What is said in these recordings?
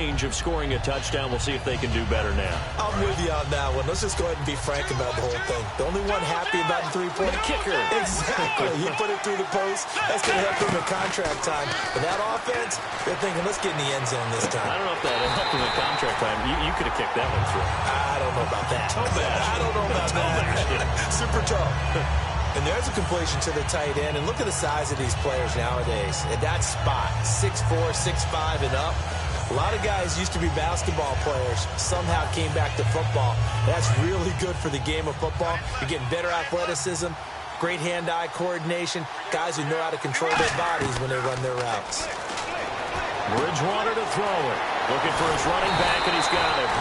range of scoring a touchdown. We'll see if they can do better now. I'm with you on that one. Let's just go ahead and be frank about the whole thing. The only one happy about the three-point kicker. Exactly. He put it through the post. That's going to help him in contract time. But that offense, they're thinking, let's get in the end zone this time. I don't know if that helped him in contract time. You could have kicked that one through. I don't know about that. I don't know about that. Super tall. And there's a completion to the tight end. And look at the size of these players nowadays. At that spot, 6'4", 6'5", and up. A lot of guys used to be basketball players, somehow came back to football. That's really good for the game of football. You're getting better athleticism, great hand-eye coordination, guys who know how to control their bodies when they run their routes. Bridgewater to throw it. Looking for his running back, and he's got him.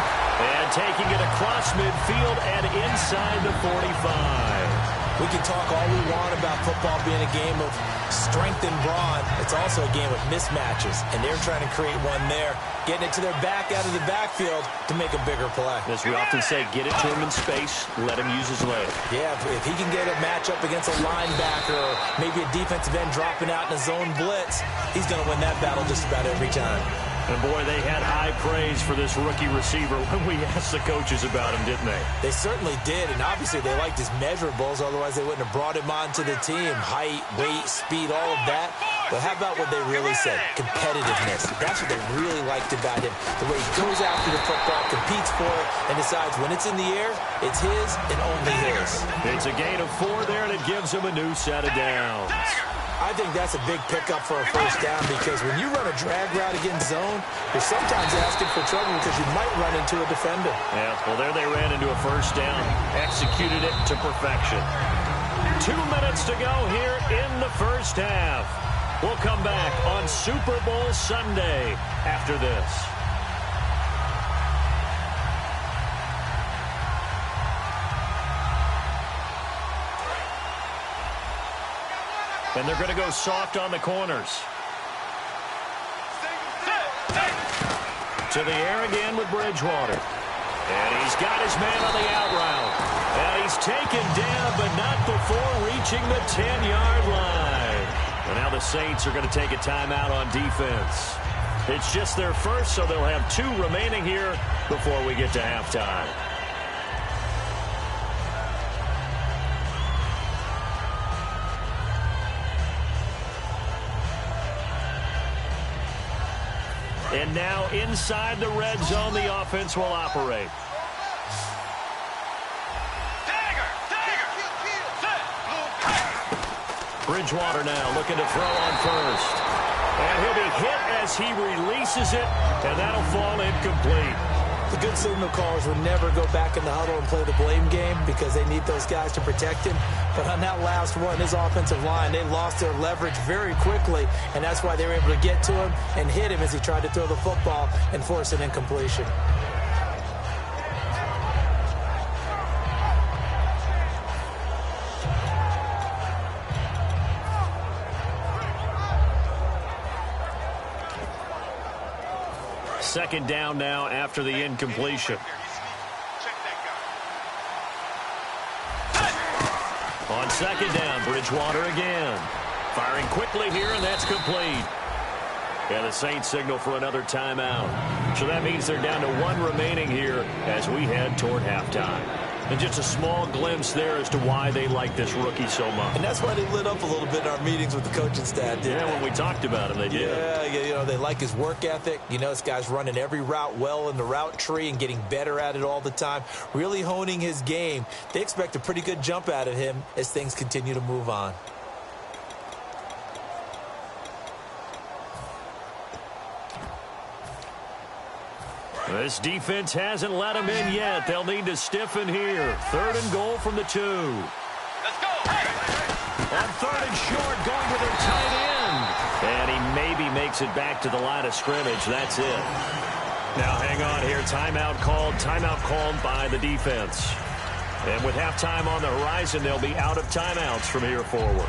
And taking it across midfield and inside the 45. We can talk all we want about football being a game of strength and brawn. It's also a game of mismatches, and they're trying to create one there, getting it to their back out of the backfield to make a bigger play. As we often say, get it to him in space, let him use his leg. Yeah, if he can get a matchup against a linebacker or maybe a defensive end dropping out in a zone blitz, he's going to win that battle just about every time. And, boy, they had high praise for this rookie receiver when we asked the coaches about him, didn't they? They certainly did, and obviously they liked his measurables, otherwise they wouldn't have brought him onto the team. Height, weight, speed, all of that. But how about what they really said? Competitiveness. That's what they really liked about him. The way he goes after the football, competes for it, and decides when it's in the air, it's his and only his. It's a gain of 4 there, and it gives him a new set of downs. I think that's a big pickup for a first down because when you run a drag route against zone, you're sometimes asking for trouble because you might run into a defender. Yeah, well, there they ran into a first down, executed it to perfection. 2 minutes to go here in the first half. We'll come back on Super Bowl Sunday after this. And they're going to go soft on the corners. To the air again with Bridgewater. And he's got his man on the out route. And he's taken down, but not before reaching the 10-yard line. And now the Saints are going to take a timeout on defense. It's just their first, so they'll have 2 remaining here before we get to halftime. And now inside the red zone, the offense will operate. Bridgewater now looking to throw on first. And he'll be hit as he releases it, and that'll fall incomplete. The good signal callers would never go back in the huddle and play the blame game because they need those guys to protect him. But on that last one, his offensive line, they lost their leverage very quickly, and that's why they were able to get to him and hit him as he tried to throw the football and force an incompletion. Second down now after the incompletion. On second down, Bridgewater again. Firing quickly here, and that's complete. And the Saints signal for another timeout. So that means they're down to 1 remaining here as we head toward halftime. And just a small glimpse there as to why they like this rookie so much. And that's why they lit up a little bit in our meetings with the coaching staff, didn't they? When we talked about him, they did. Yeah, you know, they like his work ethic. You know, this guy's running every route well in the route tree and getting better at it all the time, really honing his game. They expect a pretty good jump out of him as things continue to move on. This defense hasn't let him in yet. They'll need to stiffen here. 3rd and goal from the 2. Let's go. On 3rd and short, going to their tight end. And he maybe makes it back to the line of scrimmage. That's it. Now hang on here. Timeout called by the defense. And with halftime on the horizon, they'll be out of timeouts from here forward.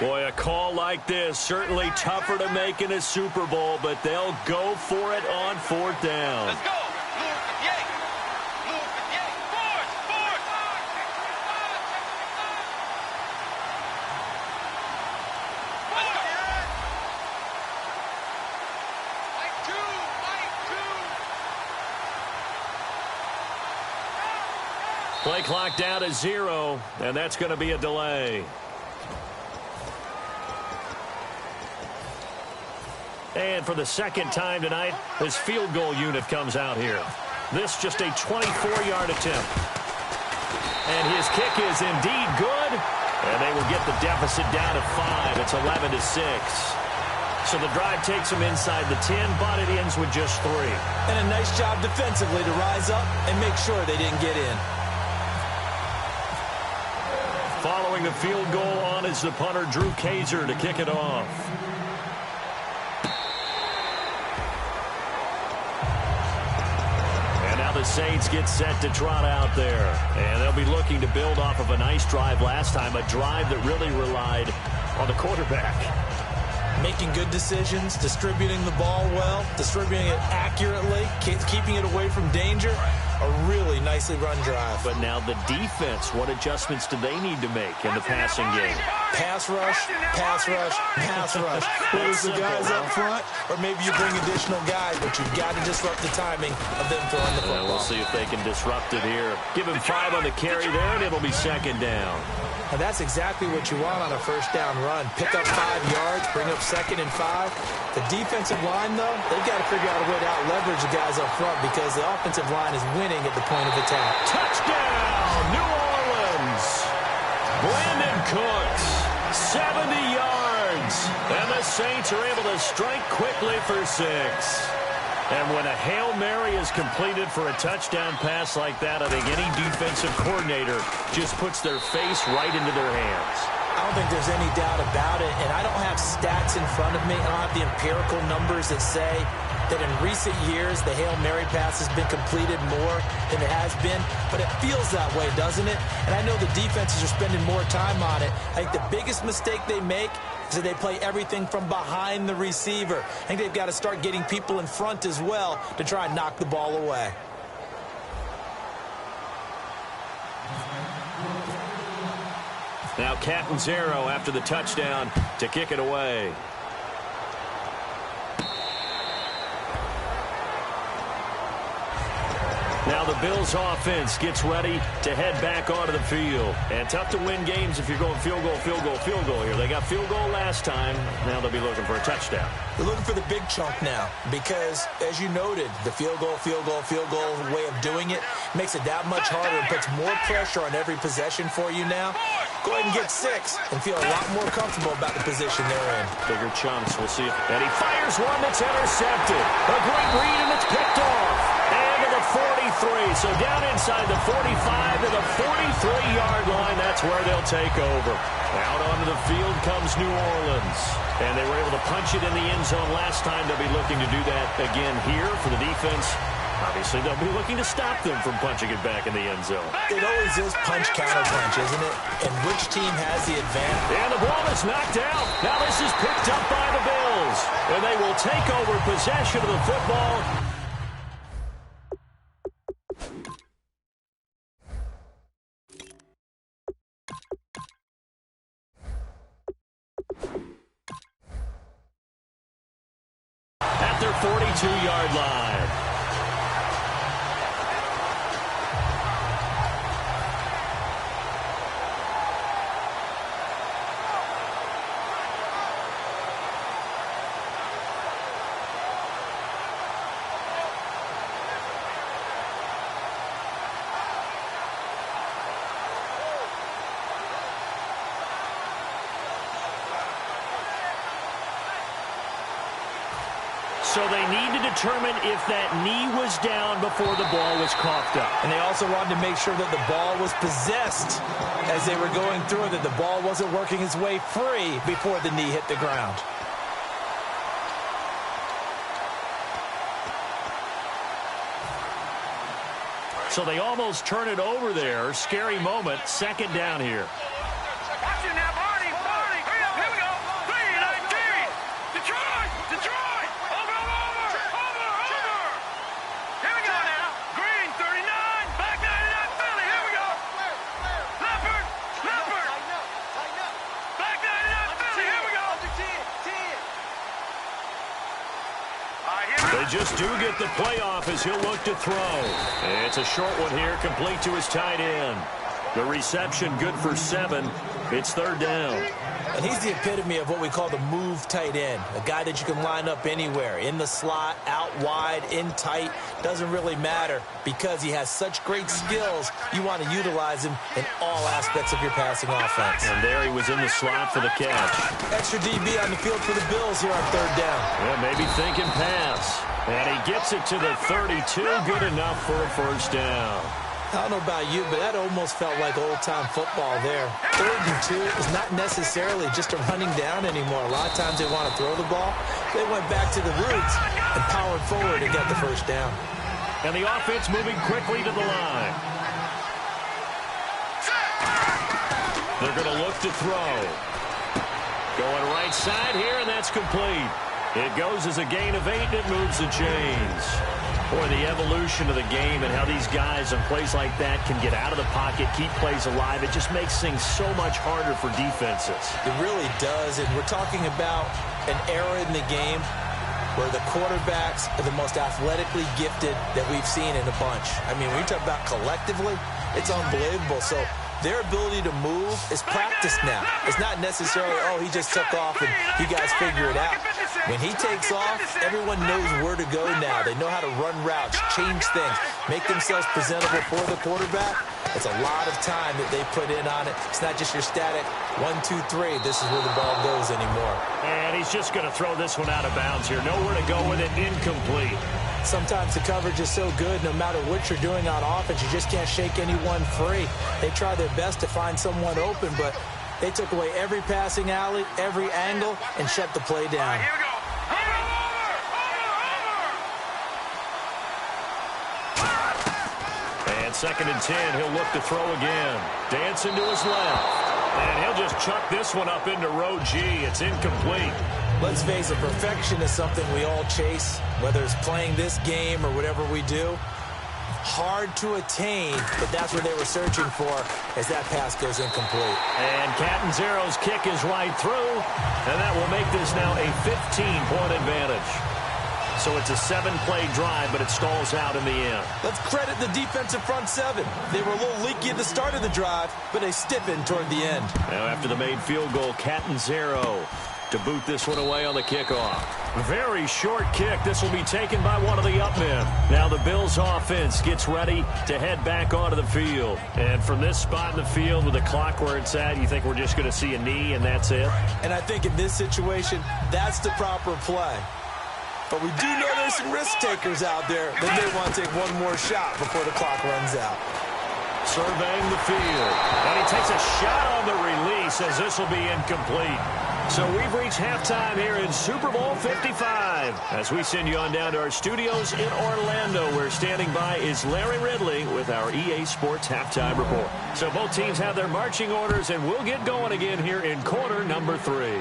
Boy, a call like this, certainly tougher to make in a Super Bowl, but they'll go for it on 4th down. Let's go. Play clock down to 0, and that's going to be a delay. And for the second time tonight, his field goal unit comes out here. This just a 24-yard attempt. And his kick is indeed good, and they will get the deficit down to 5. It's 11-6. So the drive takes them inside the 10, but it ends with just 3. And a nice job defensively to rise up and make sure they didn't get in. Following the field goal on is the punter, Drew Kaiser, to kick it off. And now the Saints get set to trot out there. And they'll be looking to build off of a nice drive last time, a drive that really relied on the quarterback. Making good decisions, distributing the ball well, distributing it accurately, keeping it away from danger. A really nicely run drive. But now the defense, what adjustments do they need to make in the passing game? Pass rush, pass rush, pass rush. Whether it's the guys up front or maybe you bring additional guys, but you've got to disrupt the timing of them throwing the football. We'll see if they can disrupt it here. Give him 5 on the carry there, and it'll be 2nd down. And that's exactly what you want on a 1st down run. Pick up 5 yards, bring up 2nd and 5. The defensive line, though, they've got to figure out a way to out-leverage the guys up front because the offensive line is winning at the point of attack. Touchdown, New Orleans. Brandon Cooks, 70 yards. And the Saints are able to strike quickly for 6. And when a Hail Mary is completed for a touchdown pass like that, I think any defensive coordinator just puts their face right into their hands. I don't think there's any doubt about it, and I don't have stats in front of me. I don't have the empirical numbers that say that in recent years the Hail Mary pass has been completed more than it has been, but it feels that way, doesn't it? And I know the defenses are spending more time on it. I think the biggest mistake they make is that they play everything from behind the receiver. I think they've got to start getting people in front as well to try and knock the ball away. Now Catanzaro after the touchdown to kick it away. Now the Bills offense gets ready to head back onto the field. And tough to win games if you're going field goal, field goal, field goal here. They got field goal last time. Now they'll be looking for a touchdown. They're looking for the big chunk now because, as you noted, the field goal way of doing it makes it that much harder and puts more pressure on every possession for you now. Go ahead and get 6 and feel a lot more comfortable about the position they're in. Bigger chunks. We'll see. And he fires one that's intercepted. A great read, and it's picked off. And to the 43. So down inside the 45 to the 43-yard line. That's where they'll take over. Out onto the field comes New Orleans. And they were able to punch it in the end zone last time. They'll be looking to do that again here for the defense. Obviously, they'll be looking to stop them from punching it back in the end zone. It always is punch-counter-punch, isn't it? And which team has the advantage? And the ball is knocked out. Now this is picked up by the Bills. And they will take over possession of the football. At their 42-yard line. So they need to determine if that knee was down before the ball was coughed up. And they also wanted to make sure that the ball was possessed as they were going through, that the ball wasn't working its way free before the knee hit the ground. So they almost turn it over there. Scary moment. 2nd down here. Watch it now, Barney. Here just do get the playoff as he'll look to throw. It's a short one here, complete to his tight end. The reception good for 7. It's third down. And he's the epitome of what we call the move tight end, a guy that you can line up anywhere, in the slot, out wide, in tight, doesn't really matter because he has such great skills. You want to utilize him in all aspects of your passing offense. And there he was in the slot for the catch. Extra DB on the field for the Bills here on third down. Yeah, maybe thinking pass. And he gets it to the 32, good enough for a first down. I don't know about you, but that almost felt like old-time football there. 3rd and 2 is not necessarily just a running down anymore. A lot of times they want to throw the ball. They went back to the roots and powered forward and got the first down. And the offense moving quickly to the line. They're going to look to throw. Going right side here, and that's complete. It goes as a gain of 8, and it moves the chains. Boy, the evolution of the game and how these guys on plays like that can get out of the pocket, keep plays alive, it just makes things so much harder for defenses. It really does, and we're talking about an era in the game where the quarterbacks are the most athletically gifted that we've seen in a bunch. I mean, when you talk about collectively, it's unbelievable. So their ability to move is practiced now. It's not necessarily, oh, he just took off and you guys figure it out. When he takes off, everyone knows where to go now. They know how to run routes, change things, make themselves presentable for the quarterback. It's a lot of time that they put in on it. It's not just your static 1, 2, 3. This is where the ball goes anymore. And he's just going to throw this one out of bounds here. Nowhere to go with it, incomplete. Sometimes the coverage is so good, no matter what you're doing on offense, you just can't shake anyone free. They try their best to find someone open, but they took away every passing alley, every angle, and shut the play down. Here we go. And 2nd and 10, he'll look to throw again. Dancing to his left. And he'll just chuck this one up into row G. It's incomplete. Let's face it, perfection is something we all chase, whether it's playing this game or whatever we do. Hard to attain, but that's what they were searching for as that pass goes incomplete. And Catanzaro's kick is right through, and that will make this now a 15-point advantage. So it's a 7-play drive, but it stalls out in the end. Let's credit the defensive front 7. They were a little leaky at the start of the drive, but they stiffened toward the end. Now after the made field goal, Catanzaro to boot this one away on the kickoff. Very short kick. This will be taken by one of the up men. Now the Bills offense gets ready to head back onto the field. And from this spot in the field with the clock where it's at, you think we're just going to see a knee and that's it? And I think in this situation, that's the proper play. But we do know there's some risk takers out there that may want to take one more shot before the clock runs out. Surveying the field. And he takes a shot on the release as this will be incomplete. So we've reached halftime here in Super Bowl 55. As we send you on down to our studios in Orlando, where standing by is Larry Ridley with our EA Sports Halftime Report. So both teams have their marching orders, and we'll get going again here in quarter number 3.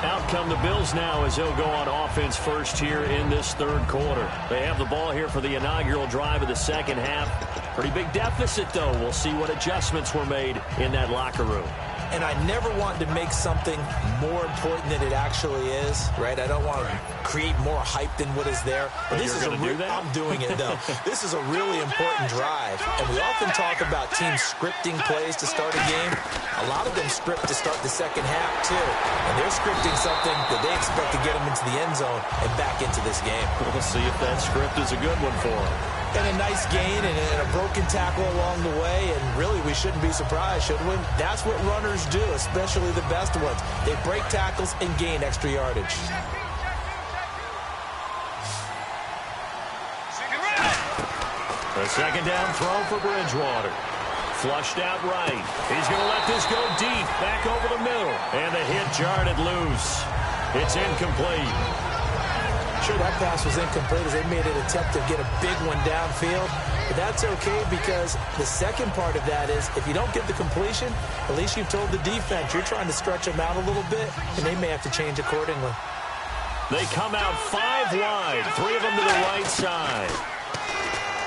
Out come the Bills now as they'll go on offense first here in this third quarter. They have the ball here for the inaugural drive of the second half. Pretty big deficit, though. We'll see what adjustments were made in that locker room. And I never want to make something more important than it actually is, right? I don't want to create more hype than what is there. But this is I'm doing it, though. This is a really important drive. And we often talk about teams scripting plays to start a game. A lot of them script to start the second half, too. And they're scripting something that they expect to get them into the end zone and back into this game. We'll see if that script is a good one for them. And a nice gain and a broken tackle along the way, and really we shouldn't be surprised, should we? That's what runners do, especially the best ones. They break tackles and gain extra yardage. A second down throw for Bridgewater. Flushed out right. He's going to let this go deep, back over the middle. And the hit jarred it loose. It's incomplete. Sure, that pass was incomplete as they made an attempt to get a big one downfield. But that's okay because the second part of that is if you don't get the completion, at least you've told the defense you're trying to stretch them out a little bit, and they may have to change accordingly. They come out 5 wide, 3 of them to the right side.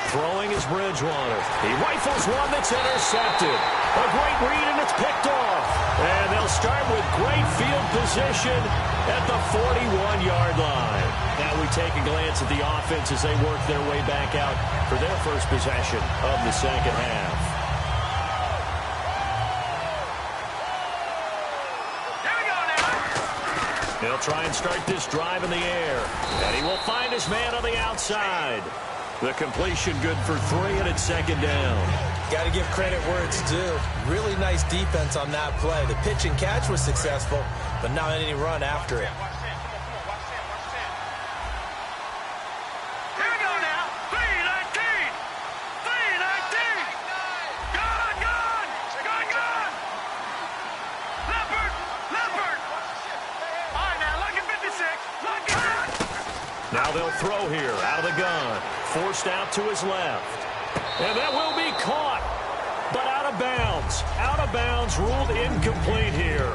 Throwing is Bridgewater. He rifles one that's intercepted. A great read, and it's picked off. And they'll start with great field position at the 41-yard line. Now we take a glance at the offense as they work their way back out for their first possession of the second half. He'll try and start this drive in the air. And he will find his man on the outside. The completion good for 3, and it's second down. Got to give credit where it's due. Really nice defense on that play. The pitch and catch was successful, but not any run after it. Now they'll throw here out of the gun. Forced out to his left. And that will be caught, but out of bounds. Out of bounds, ruled incomplete here.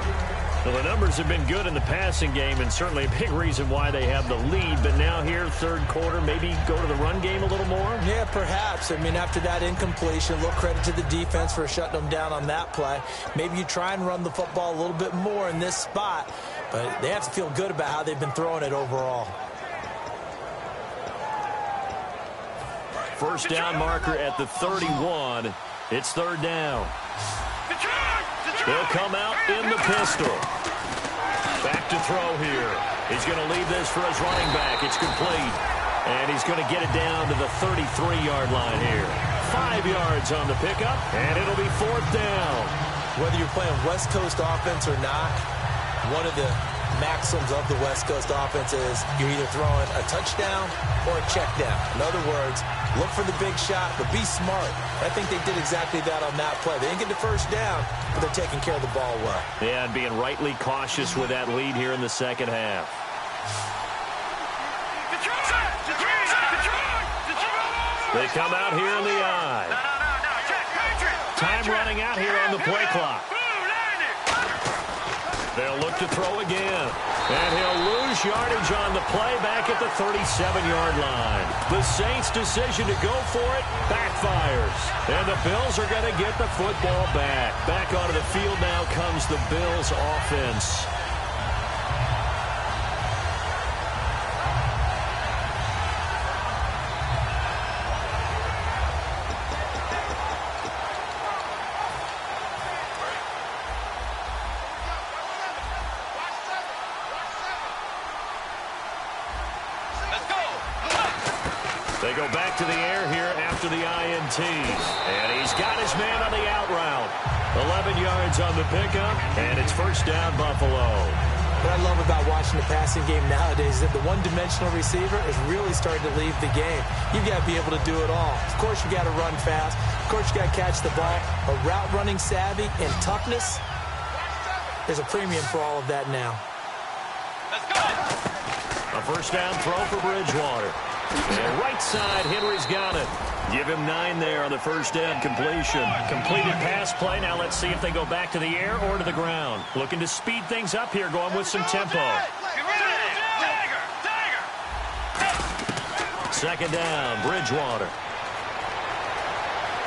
Well, the numbers have been good in the passing game, and certainly a big reason why they have the lead. But now here, third quarter, maybe go to the run game a little more? Yeah, perhaps. I mean, after that incompletion, a little credit to the defense for shutting them down on that play. Maybe you try and run the football a little bit more in this spot, but they have to feel good about how they've been throwing it overall. First down marker at the 31. It's third down. They'll come out in the pistol. Back to throw here. He's going to leave this for his running back. It's complete. And he's going to get it down to the 33-yard line here. 5 yards on the pickup, and it'll be fourth down. Whether you're playing West Coast offense or not, one of the maxims of the West Coast offense is you're either throwing a touchdown or a check down. In other words, look for the big shot, but be smart. I think they did exactly that on that play. They didn't get the first down, but they're taking care of the ball well. Yeah, and being rightly cautious with that lead here in the second half. They come out here in the eye. Time running out here on the play clock. They'll look to throw again. And he'll lose yardage on the play back at the 37-yard line. The Saints' decision to go for it backfires. And the Bills are going to get the football back. Back onto the field now comes the Bills' offense. They go back to the air here after the INT. And he's got his man on the out route. 11 yards on the pickup, and it's first down, Buffalo. What I love about watching the passing game nowadays is that the one-dimensional receiver is really starting to leave the game. You've got to be able to do it all. Of course, you've got to run fast. Of course, you've got to catch the ball. But route running savvy and toughness, there's a premium for all of that now. Let's go. A first down throw for Bridgewater. And right side, Henry's got it. Give him 9 there on the first down completion. Completed pass play. Now let's see if they go back to the air or to the ground. Looking to speed things up here, going with some tempo. Second down, Bridgewater.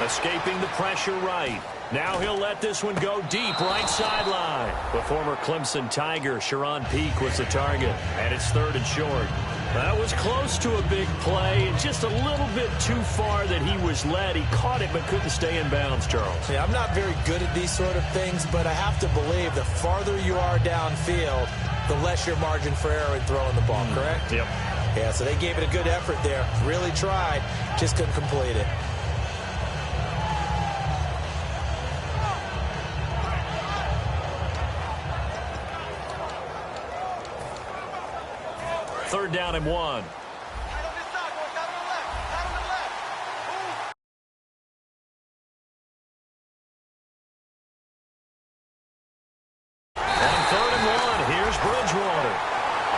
Escaping the pressure right. Now he'll let this one go deep, right sideline. The former Clemson Tiger, Sharon Peak, was the target. And it's third and short. That was close to a big play, and just a little bit too far that he was led. He caught it but couldn't stay in bounds, Charles. Yeah, I'm not very good at these sort of things, but I have to believe the farther you are downfield, the less your margin for error in throwing the ball, correct? Yep. Yeah, so they gave it a good effort there. Really tried, just couldn't complete it. Third down and 1. Here's Bridgewater.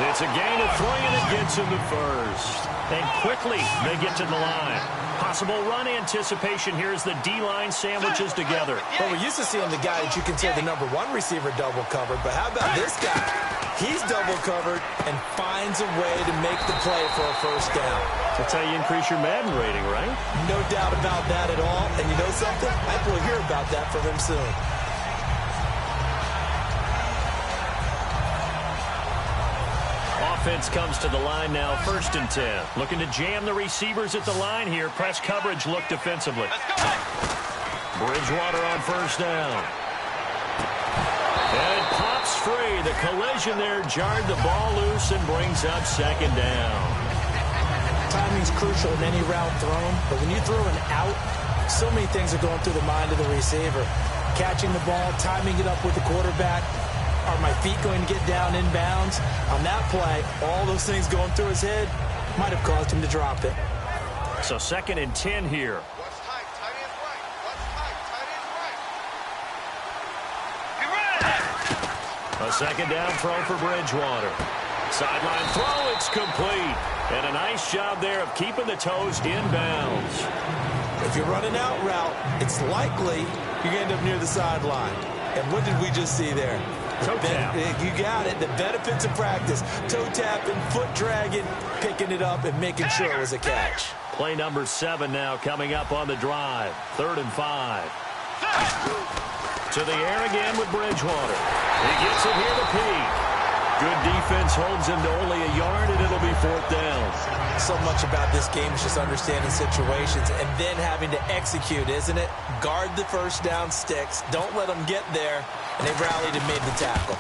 It's a gain of 3, and it gets him to first. And quickly, they get to the line. Possible run anticipation here as the D-line sandwiches together. Well, we're used to seeing the guy that you consider the number one receiver double covered, but how about this guy? He's double covered and finds a way to make the play for a first down. That's how you increase your Madden rating, right? No doubt about that at all. And you know something? I think we'll hear about that from him soon. Offense comes to the line now, 1st and 10. Looking to jam the receivers at the line here. Press coverage look defensively. Bridgewater on 1st down. And it pops free. The collision there jarred the ball loose and brings up 2nd down. Timing's crucial in any route thrown, but when you throw an out, so many things are going through the mind of the receiver. Catching the ball, timing it up with the quarterback. Are my feet going to get down in bounds? On that play, all those things going through his head might have caused him to drop it. So 2nd and 10 here. Watch tight. Tight end's right. Watch tight. Tight end's right. Be ready. A 2nd down throw for Bridgewater. Sideline throw, it's complete. And a nice job there of keeping the toes in bounds. If you're running out route, it's likely you're going to end up near the sideline. And what did we just see there? Toe tap. You got it. The benefits of practice. Toe tapping, foot dragging, picking it up, and making sure it was a catch. Play number 7 now coming up on the drive. 3rd and 5. To the air again with Bridgewater. He gets it here to Peak. Good defense holds him to only a yard, and it'll be 4th down. So much about this game is just understanding situations and then having to execute, isn't it? Guard the first down sticks. Don't let them get there. And they rallied and made the tackle.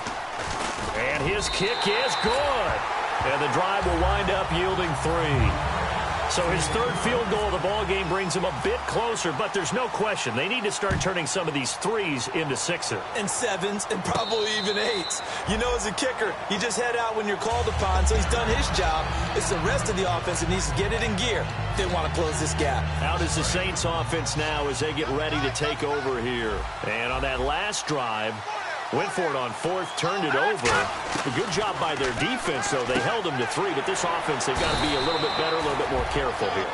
And his kick is good. And the drive will wind up yielding 3. So his 3rd field goal of the ball game brings him a bit closer, but there's no question they need to start turning some of these 3s into 6s. And 7s and probably even 8s. You know, as a kicker, you just head out when you're called upon, so he's done his job. It's the rest of the offense that needs to get it in gear. They want to close this gap. Out is the Saints offense now as they get ready to take over here. And on that last drive, went for it on 4th, turned it over. A good job by their defense, though. They held them to 3, but this offense, they've got to be a little bit better, a little bit more careful here.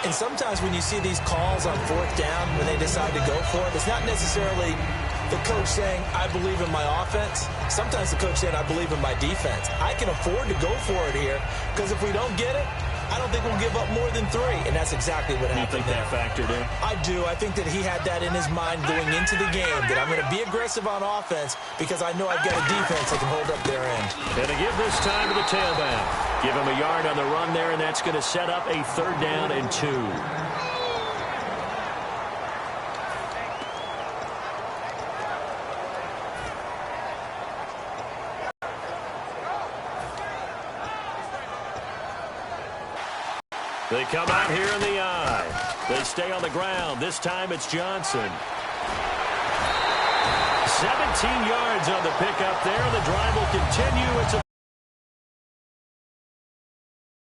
And sometimes when you see these calls on 4th down, when they decide to go for it, it's not necessarily the coach saying, I believe in my offense. Sometimes the coach saying, I believe in my defense. I can afford to go for it here, because if we don't get it, I don't think we'll give up more than 3, and that's exactly what happened. You think that factored in? I do. I think that he had that in his mind going into the game, that I'm going to be aggressive on offense because I know I've got a defense that can hold up their end. And to give this time to the tailback. Give him a yard on the run there, and that's going to set up a 3rd down and 2. They come out here in the eye. They stay on the ground. This time it's Johnson. 17 yards on the pickup there. The drive will continue. It's a